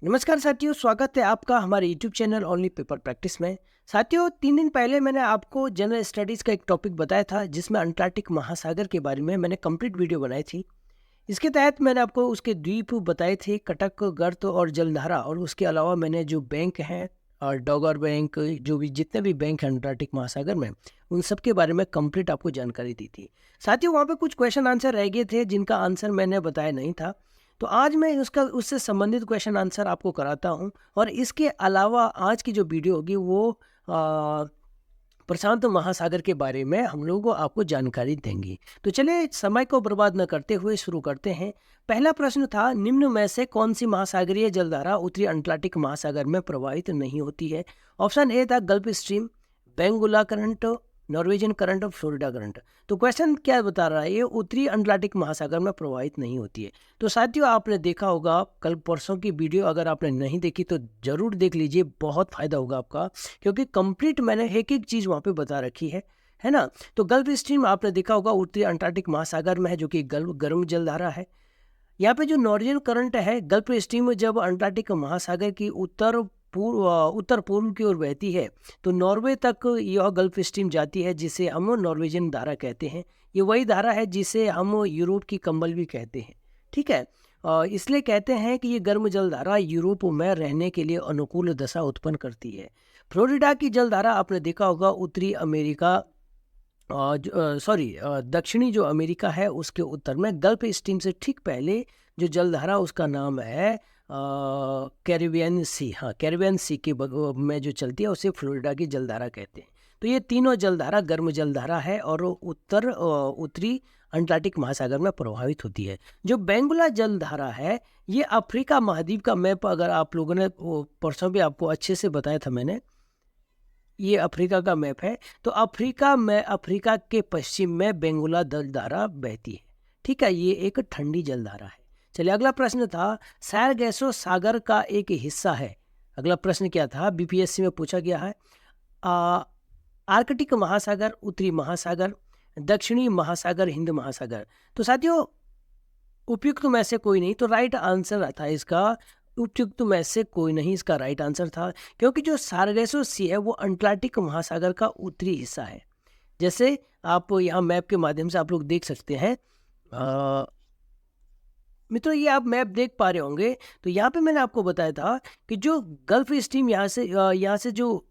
नमस्कार साथियों, स्वागत है आपका हमारे YouTube channel only paper practice में। साथियों, 3 दिन पहले मैंने आपको जनरल स्टडीज़ का एक टॉपिक बताया था जिसमें अंटार्कटिक महासागर के बारे में मैंने कंप्लीट वीडियो बनाई थी। इसके तहत मैंने आपको उसके द्वीप बताए थे, कटक, गर्त और जलधारा, और उसके अलावा मैंने जो बैंक हैं और डॉगर बैंक, जो भी जितने भी बैंक हैं अंटार्कटिक महासागर में, उन सब के बारे में कंप्लीट आपको जानकारी दी थी। साथियों, वहाँ पे कुछ क्वेश्चन आंसर रह गए थे जिनका आंसर मैंने बताया नहीं था, तो आज मैं उससे संबंधित क्वेश्चन आंसर आपको कराता हूँ। और इसके अलावा आज की जो वीडियो होगी वो प्रशांत महासागर के बारे में हम लोगों को आपको जानकारी देंगी। तो चलिए समय को बर्बाद न करते हुए शुरू करते हैं। पहला प्रश्न था, निम्न में से कौन सी महासागरीय जलधारा उत्तरी अटलांटिक महासागर में प्रवाहित नहीं होती है? ऑप्शन ए था gulf stream, Benguela current, Norwegian current और फ्लोरिडा करंट। तो क्वेश्चन क्या बता रहा है? ये उत्तरी अटलांटिक महासागर में प्रवाहित नहीं होती है। तो साथियों, आपने देखा होगा कल परसों की वीडियो, अगर आपने नहीं देखी तो जरूर देख लीजिए, बहुत फायदा होगा आपका, क्योंकि कंप्लीट मैंने एक एक चीज़ वहाँ पे बता रखी है ना। तो गल्फ स्ट्रीम आपने देखा होगा उत्तरी अंटार्कटिक महासागर में है, जो कि गर्म जलधारा है। यहाँ पे जो नॉर्वेजियन करंट है, गल्फ स्ट्रीम जब अंटार्कटिक महासागर की उत्तर पूर्व की ओर बहती है तो नॉर्वे तक यह गल्फ स्ट्रीम जाती है, जिसे हम नॉर्वेजियन धारा कहते हैं। ये वही धारा है जिसे हम यूरोप की कंबल भी कहते हैं। ठीक है, इसलिए कहते हैं कि ये गर्म जलधारा यूरोप में रहने के लिए अनुकूल दशा उत्पन्न करती है। फ्लोरिडा की जलधारा आपने देखा होगा उत्तरी अमेरिका, दक्षिणी जो अमेरिका है उसके उत्तर में गल्फ स्ट्रीम से ठीक पहले जो जलधारा, उसका नाम है कैरिबियन सी। हाँ, कैरिबियन सी के में जो चलती है उसे फ्लोरिडा की जलधारा कहते हैं। तो ये तीनों जलधारा गर्म जलधारा है और उत्तरी अंटार्कटिक महासागर में प्रभावित होती है। जो बेंगुला जलधारा है, ये अफ्रीका महाद्वीप का मैप, अगर आप लोगों ने परसों भी आपको अच्छे से बताया था मैंने, ये अफ्रीका का मैप है। तो अफ्रीका के पश्चिम में बेंगुला जलधारा बहती है। ठीक है, ये एक ठंडी जलधारा है। चलिए, अगला प्रश्न था, सारगेसो सागर का एक हिस्सा है। अगला प्रश्न क्या था, बीपीएससी में पूछा गया है। आर्कटिक महासागर, उत्तरी महासागर, दक्षिणी महासागर, हिंद महासागर। तो साथियों, उपयुक्त में से कोई नहीं, तो राइट आंसर था इसका, उपयुक्त में से कोई नहीं इसका राइट आंसर था, क्योंकि जो सारगेसो सी है वो अटलांटिक महासागर का उत्तरी हिस्सा है। जैसे आप यहाँ मैप के माध्यम से आप लोग देख सकते हैं। मित्रों, ये आप मैप देख पा रहे होंगे। तो यहाँ पे मैंने आपको बताया था कि जो गल्फ स्ट्रीम यहाँ से जो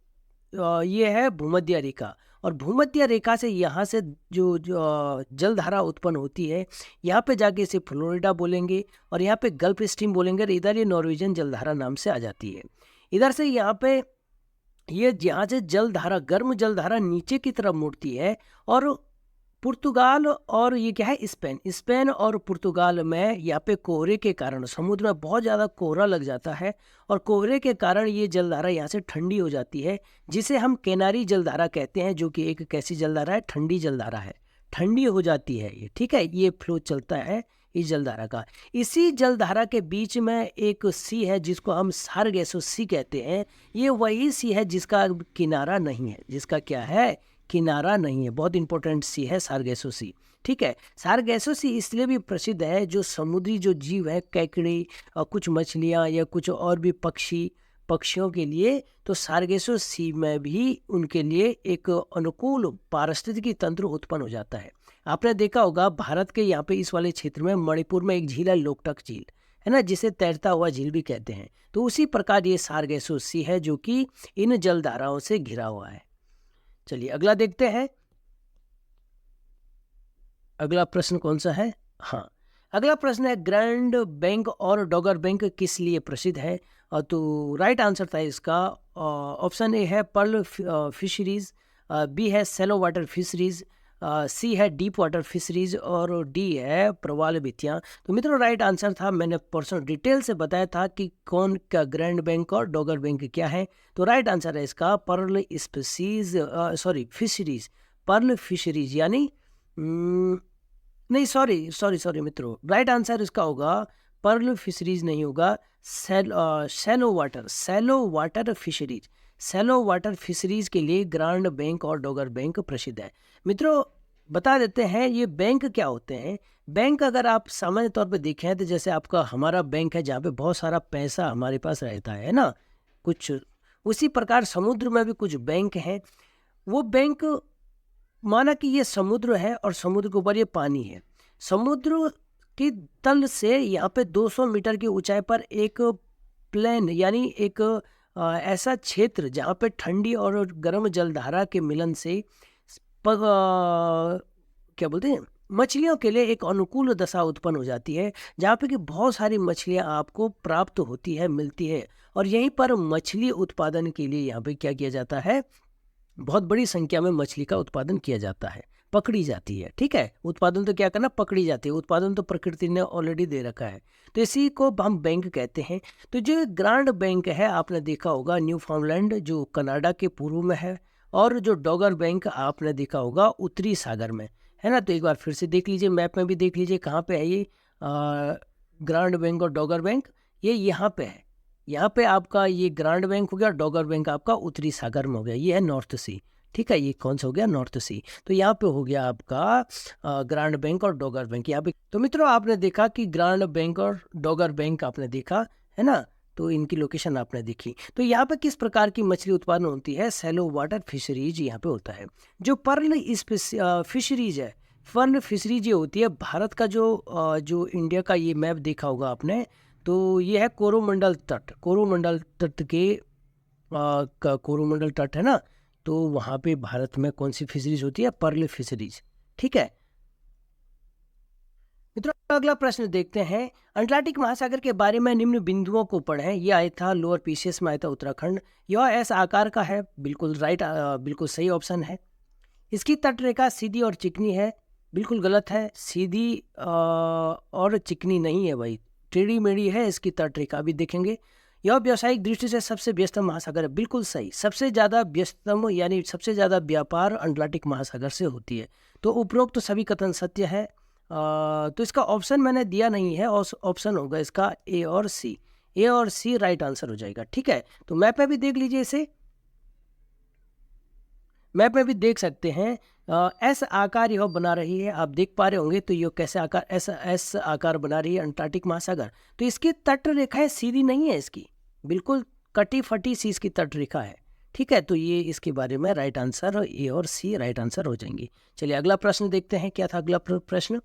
ये है भूमध्य रेखा, और भूमध्य रेखा से यहाँ से जो जलधारा उत्पन्न होती है, यहाँ पे जाके इसे फ्लोरिडा बोलेंगे और यहाँ पे गल्फ स्ट्रीम बोलेंगे, और इधर ये नॉर्वेजियन जलधारा नाम से आ जाती है। इधर से यहाँ पे ये यहाँ से जलधारा, गर्म जलधारा नीचे की तरफ मुड़ती है, और पुर्तगाल और ये क्या है, स्पेन और पुर्तगाल में यहाँ पे कोहरे के कारण समुद्र में बहुत ज़्यादा कोहरा लग जाता है, और कोहरे के कारण ये जलधारा यहाँ से ठंडी हो जाती है, जिसे हम कैनारी जलधारा कहते हैं, जो कि एक कैसी जलधारा है, ठंडी जलधारा है, ठंडी हो जाती है ये। ठीक है, ये फ्लो चलता है इस जलधारा का। इसी जलधारा के बीच में एक सी है जिसको हम सारगेसो सी कहते हैं। ये वही सी है जिसका किनारा नहीं है, जिसका क्या है, किनारा नहीं है। बहुत इंपॉर्टेंट सी है सारगेसो सी। ठीक है, सारगेसो सी इसलिए भी प्रसिद्ध है, जो समुद्री जो जीव है, केकड़े और कुछ मछलियाँ या कुछ और भी पक्षियों के लिए, तो सारगेसो सी में भी उनके लिए एक अनुकूल पारिस्थितिकी तंत्र उत्पन्न हो जाता है। आपने देखा होगा भारत के यहाँ पे इस वाले क्षेत्र में मणिपुर में एक झील है, लोकटक झील, है ना, जिसे तैरता हुआ झील भी कहते हैं। तो उसी प्रकार ये सारगेसो सी है जो कि इन जलधाराओं से घिरा हुआ है। चलिए, अगला देखते हैं। अगला प्रश्न कौन सा है? हाँ, अगला प्रश्न है, ग्रैंड बैंक और डॉगर बैंक किस लिए प्रसिद्ध है? तो राइट आंसर था इसका, ऑप्शन ए है पर्ल फिशरीज, बी है सेलो वाटर फिशरीज, सी है डीप वाटर फिशरीज, और डी है प्रवाल भित्तियाँ। तो मित्रों, राइट आंसर था, मैंने पर्सनल डिटेल से बताया था कि कौन का ग्रैंड बैंक और डॉगर बैंक क्या है। तो राइट आंसर है इसका पर्ल फिशरीज, पर्ल फिशरीज, यानी नहीं, सॉरी मित्रों, राइट आंसर इसका होगा पर्ल फिशरीज, नहीं होगा, shallow water fisheries. Shallow water fisheries के लिए ग्रैंड बैंक और डॉगर बैंक प्रसिद्ध है। मित्रों, बता देते हैं ये बैंक क्या होते हैं। बैंक अगर आप सामान्य तौर पे देखें तो जैसे आपका हमारा बैंक है जहाँ पे बहुत सारा पैसा हमारे पास रहता है ना, कुछ उसी प्रकार समुद्र में भी कुछ बैंक हैं। वो बैंक, माना कि ये समुद्र है और समुद्र के ऊपर ये पानी है। समुद्र की तल से यहाँ पे 200 मीटर की ऊंचाई पर एक प्लेन यानी एक ऐसा क्षेत्र जहाँ पे ठंडी और गर्म जलधारा के मिलन से क्या बोलते हैं, मछलियों के लिए एक अनुकूल दशा उत्पन्न हो जाती है, जहाँ पे कि बहुत सारी मछलियाँ आपको प्राप्त होती है, मिलती है। और यहीं पर मछली उत्पादन के लिए यहाँ पे क्या किया जाता है, बहुत बड़ी संख्या में मछली का उत्पादन किया जाता है, पकड़ी जाती है। ठीक है, उत्पादन तो क्या करना, पकड़ी जाती है, उत्पादन तो प्रकृति ने ऑलरेडी दे रखा है, तो इसी को हम बैंक कहते हैं। तो जो ग्रांड बैंक है आपने देखा होगा न्यू फाउंडलैंड जो कनाडा के पूर्व में है, और जो डॉगर बैंक आपने देखा होगा उत्तरी सागर में है ना। तो एक बार फिर से देख लीजिए, मैप में भी देख लीजिए कहाँ पे है ये ग्रांड बैंक और डॉगर बैंक, ये यहाँ पे है। यहाँ पे आपका ये ग्रांड बैंक हो गया, डॉगर बैंक आपका उत्तरी सागर में हो गया, ये है नॉर्थ सी। ठीक है, ये कौन सा हो गया, नॉर्थ सी। तो यहाँ पे हो गया आपका ग्रांड बैंक और डॉगर बैंक यहाँ पे। तो मित्रों आपने देखा कि ग्रांड बैंक और डॉगर बैंक आपने देखा है ना, तो इनकी लोकेशन आपने देखी। तो यहाँ पे किस प्रकार की मछली उत्पादन होती है, सैलो वाटर फिशरीज यहाँ पे होता है। जो पर्ल फिशरीज है, पर्ल फिशरीज ये होती है भारत का जो इंडिया का ये मैप देखा होगा आपने, तो ये है कोरोमंडल तट, कोरोमंडल तट के कोरोमंडल तट है ना, तो वहाँ पे भारत में कौन सी फिशरीज होती है, पर्ल फिशरीज। ठीक है मित्रों, अगला प्रश्न देखते हैं। अटलांटिक महासागर के बारे में निम्न बिंदुओं को पढ़ें। यह आया था लोअर पीसीएस में, आया था उत्तराखंड। यह ऐसा आकार का है, बिल्कुल राइट, बिल्कुल सही ऑप्शन है। इसकी तटरेखा सीधी और चिकनी है, बिल्कुल गलत है, सीधी और चिकनी नहीं है भाई, टेढ़ी मेढ़ी है इसकी तटरेखा, अभी देखेंगे। यह व्यावसायिक दृष्टि से सबसे व्यस्तम महासागर है, बिल्कुल सही। सबसे ज़्यादा व्यस्तम यानी सबसे ज़्यादा व्यापार अटलांटिक महासागर से होती है। तो उपरोक्त तो सभी कथन सत्य है। तो इसका ऑप्शन मैंने दिया नहीं है, और ऑप्शन होगा इसका ए और सी। ए और सी राइट आंसर हो जाएगा। ठीक है, तो मैप में भी देख लीजिए इसे, मैप में भी देख सकते हैं। ऐसा आकार यह बना रही है, आप देख पा रहे होंगे। तो यह कैसे आकार, ऐसा आकार बना रही है अंटार्कटिक महासागर। तो इसकी तट रेखाएं सीधी नहीं है, इसकी बिल्कुल कटी फटी सी इसकी तट रेखा है। ठीक है, तो ये इसके बारे में राइट आंसर, ए और सी राइट आंसर हो जाएंगे। चलिए अगला प्रश्न देखते हैं, क्या था अगला प्रश्न।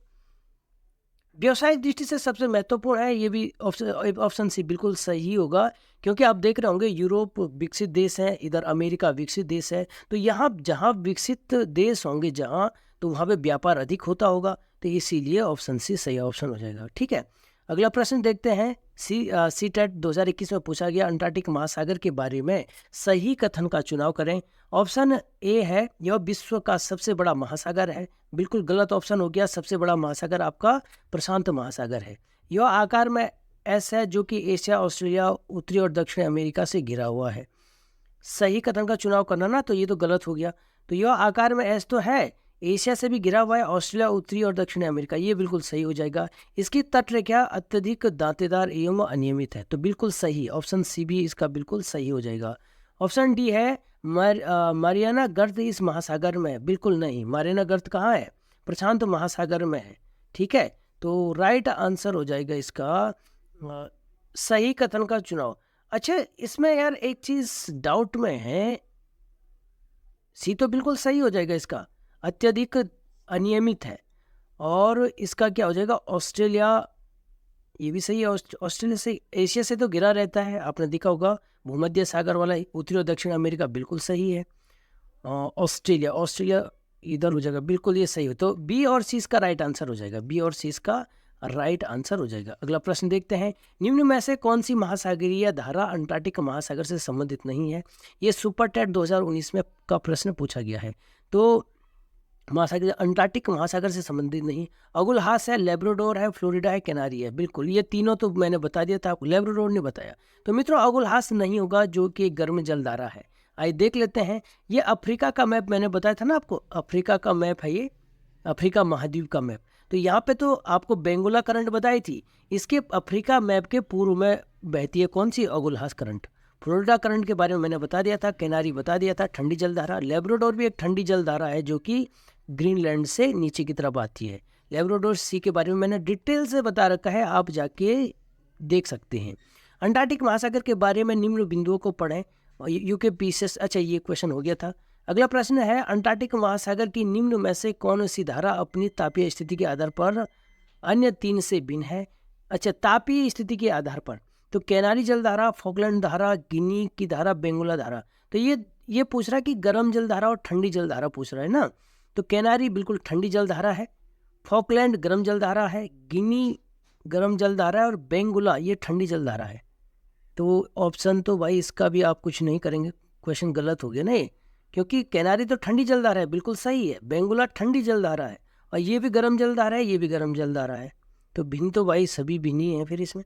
व्यवसायिक दृष्टि से सबसे महत्वपूर्ण है, ये भी ऑप्शन सी बिल्कुल सही होगा, क्योंकि आप देख रहे होंगे यूरोप विकसित देश है, इधर अमेरिका विकसित देश है। तो यहाँ जहाँ विकसित देश होंगे जहाँ, तो वहाँ पे व्यापार अधिक होता होगा, तो इसीलिए ऑप्शन सी सही ऑप्शन हो जाएगा। ठीक है, अगला प्रश्न देखते हैं। सी टेट 2021 में पूछा गया अंटार्कटिक महासागर के बारे में सही कथन का चुनाव करें। ऑप्शन ए है यह विश्व का सबसे बड़ा महासागर है, बिल्कुल गलत ऑप्शन हो गया। सबसे बड़ा महासागर आपका प्रशांत महासागर है। यह आकार में एस है, जो कि एशिया, ऑस्ट्रेलिया, उत्तरी और दक्षिण अमेरिका से घिरा हुआ है। सही कथन का चुनाव करना ना, तो ये तो गलत हो गया। तो यह आकार में एस तो है, एशिया से भी घिरा हुआ है, ऑस्ट्रेलिया, उत्तरी और दक्षिण अमेरिका, ये बिल्कुल सही हो जाएगा। इसकी तटरेखा अत्यधिक दांतेदार एवं अनियमित है, तो बिल्कुल सही, ऑप्शन सी भी इसका बिल्कुल सही हो जाएगा। ऑप्शन डी है मारियाना गर्त इस महासागर में है, बिल्कुल नहीं। मारियाना गर्त कहाँ है, प्रशांत महासागर में है। ठीक है, तो राइट आंसर हो जाएगा इसका सही कथन का चुनाव। अच्छा, इसमें यार एक चीज डाउट में है, सी तो बिल्कुल सही हो जाएगा इसका, अत्यधिक अनियमित है। और इसका क्या हो जाएगा, ऑस्ट्रेलिया, ये भी सही है। ऑस्ट्रेलिया से, एशिया से तो घिरा रहता है, आपने देखा होगा भूमध्य सागर वाला। उत्तरी और दक्षिण अमेरिका बिल्कुल सही है। ऑस्ट्रेलिया इधर हो जाएगा, बिल्कुल ये सही हो। तो बी और सी इसका राइट आंसर हो जाएगा, बी और सी इसका राइट आंसर हो जाएगा। अगला प्रश्न देखते हैं। निम्न में से कौन सी महासागरीय धारा अंटार्कटिक महासागर से संबंधित नहीं है। ये सुपर टेट 2019 में का प्रश्न पूछा गया है। तो महासागर अंटार्कटिक महासागर से संबंधित नहीं। अगुलहास है, लेब्राडोर है, फ्लोरिडा है, कैनारी है, बिल्कुल ये तीनों तो मैंने बता दिया था आपको, लेब्राडोर ने बताया। तो मित्रों अगुलहास नहीं होगा, जो कि गर्म जलधारा है। आइए देख लेते हैं। ये अफ्रीका का मैप मैंने बताया था ना आपको, अफ्रीका का मैप है ये, अफ्रीका महाद्वीप का मैप। तो यहाँ पे तो आपको बेंगोला करंट बताई थी, इसके अफ्रीका मैप के पूर्व में बहती है कौन सी, अगुलहास करंट। फ्लोरिडा करंट के बारे में मैंने बता दिया था, कैनारी बता दिया था, ठंडी जलधारा। लेब्राडोर भी एक ठंडी जलधारा है जो कि ग्रीनलैंड से नीचे की तरफ आती है। लेब्राडोर सी के बारे में मैंने डिटेल से बता रखा है, आप जाके देख सकते हैं। अंटार्कटिक महासागर के बारे में निम्न बिंदुओं को पढ़ें। यूके पीसेस, अच्छा ये क्वेश्चन हो गया था। अगला प्रश्न है, अंटार्कटिक महासागर की निम्न में से कौन सी धारा अपनी तापीय स्थिति के आधार पर अन्य 3 से भिन्न है? अच्छा, तापीय स्थिति के आधार पर तो कैनारी जलधारा, फॉकलैंड धारा, गिनी की धारा, बेंगुला धारा। तो ये पूछ रहा है कि गर्म जलधारा और ठंडी जलधारा पूछ रहा है ना। तो कैनारी बिल्कुल ठंडी जलधारा है, फॉकलैंड गर्म जलधारा है, गिनी गर्म जलधारा है और बेंगुला ये ठंडी जलधारा है। तो ऑप्शन तो भाई इसका भी आप कुछ नहीं करेंगे, क्वेश्चन गलत हो गया ना ये, क्योंकि कैनारी तो ठंडी जलधारा है, बिल्कुल सही है। बेंगुला ठंडी जलधारा है और ये भी गर्म जलधारा है, ये भी गर्म जलधारा है। तो भिन्न तो भाई सभी भिन्न ही हैं फिर इसमें।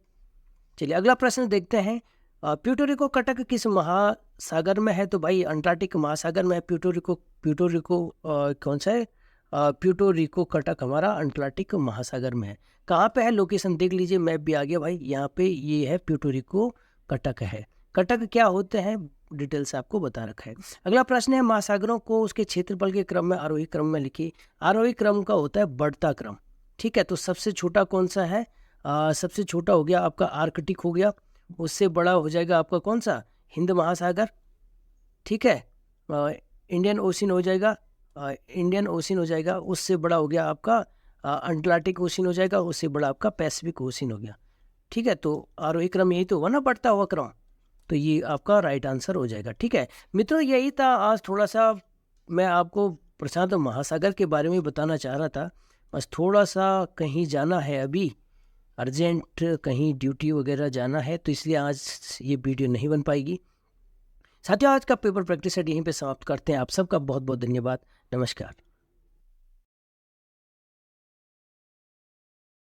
चलिए अगला प्रश्न देखते हैं। प्यूर्टो कटक किस महासागर में है? तो भाई अंटार्कटिक महासागर में है प्यूर्टो कौन सा है? प्यूर्टो कटक हमारा अंटार्कटिक महासागर में है। कहाँ पे है लोकेशन देख लीजिए, मैप भी आ गया भाई, यहाँ पे ये है प्यूर्टो कटक है। कटक क्या होते हैं डिटेल से आपको बता रखा है। अगला प्रश्न है, महासागरों को उसके क्षेत्रफल के क्रम में आरोही क्रम में लिखिए। आरोही क्रम का होता है बढ़ता क्रम, ठीक है। तो सबसे छोटा कौन सा है? सबसे छोटा हो गया आपका आर्कटिक हो गया, उससे बड़ा हो जाएगा आपका कौन सा? हिंद महासागर, ठीक है। इंडियन ओशन हो जाएगा, इंडियन ओशन हो जाएगा, उससे बड़ा हो गया आपका अटलांटिक ओशन हो जाएगा, उससे बड़ा आपका पैसिफिक ओशन हो गया, ठीक है। तो आरोही क्रम यही तो हुआ ना, बढ़ता हुआ क्रम, तो ये आपका राइट आंसर हो जाएगा, ठीक है। मित्रों यही था आज, थोड़ा सा मैं आपको प्रशांत महासागर के बारे में बताना चाह रहा था। बस थोड़ा सा कहीं जाना है अभी, अर्जेंट कहीं ड्यूटी वगैरह जाना है, तो इसलिए आज ये वीडियो नहीं बन पाएगी। साथियों आज का पेपर प्रैक्टिस सेट यहीं पे समाप्त करते हैं। आप सबका बहुत बहुत धन्यवाद। नमस्कार।